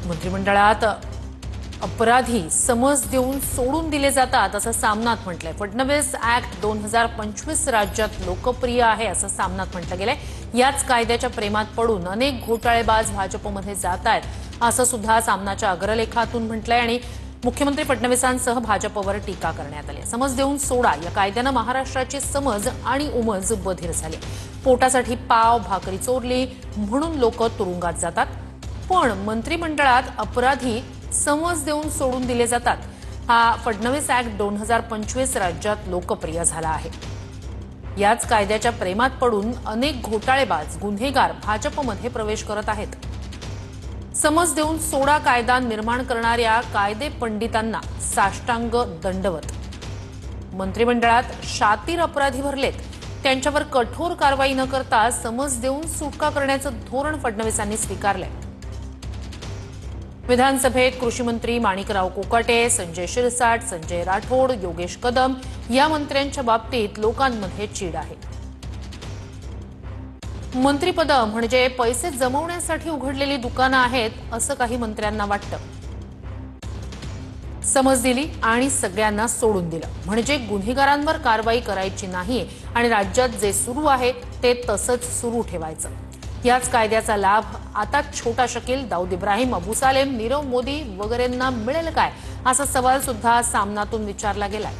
मंत्रिमंडळात अपराधी समज देऊन सोडून दिले जातात असं सामनात म्हटलंय। फडणवीस ऍक्ट 2025 राज्यात लोकप्रिय आहे असं सामनात म्हटलं गेलंय। याच कायद्याच्या प्रेमात पडून अनेक घोटाळेबाज भाजपमध्ये जात आहेत असं सुद्धा सामनाच्या अग्रलेखातून म्हटलंय आणि मुख्यमंत्री फडणवीसांसह भाजपवर टीका करण्यात आली। समज देऊन सोडा या कायद्यानं महाराष्ट्राची समज आणि उमज बधीर झाली। पोटासाठी पाव भाकरी चोरली म्हणून लोक तुरुंगात जातात, पण मंत्रिमंडळात अपराधी समज देऊन सोडून दिले जातात। हा फडणवीस ऍक्ट 2025 राज्यात लोकप्रिय झाला आहे। याच कायद्याच्या प्रेमात पडून अनेक घोटाळेबाज गुन्हेगार भाजपमध्ये प्रवेश करत आहेत। समज देऊन सोडा कायदा निर्माण करणाऱ्या कायदे पंडितांना साष्टांग दंडवत। मंत्रिमंडळात शातीर अपराधी भरलेत, त्यांच्यावर कठोर कारवाई न करता समज देऊन सुटका करण्याचं धोरण फडणवीसांनी स्वीकारलंय। विधानसभेत कृषी मंत्री माणिकराव कोकाटे, संजय शिरसाट, संजय राठोड, योगेश कदम या मंत्र्यांच्या बाबतीत लोकांमध्ये चीड आहे। मंत्रिपद म्हणजे पैसे जमवण्यासाठी उघडलेली दुकानं आहेत असं काही मंत्र्यांना वाटतं। समज दिली आणि सगळ्यांना सोडून दिलं म्हणजे गुन्हेगारांवर कारवाई करायची नाही आणि राज्यात जे सुरू आहे ते तसंच सुरू ठेवायचं। याच कायद्याचा लाभ आता छोटा शकील, दाऊद इब्राहिम, अबू सालेम, नीरव मोदी वगैरेंना मिळेल काय असा सवाल सुद्धा सामनातून विचारला गेलाय।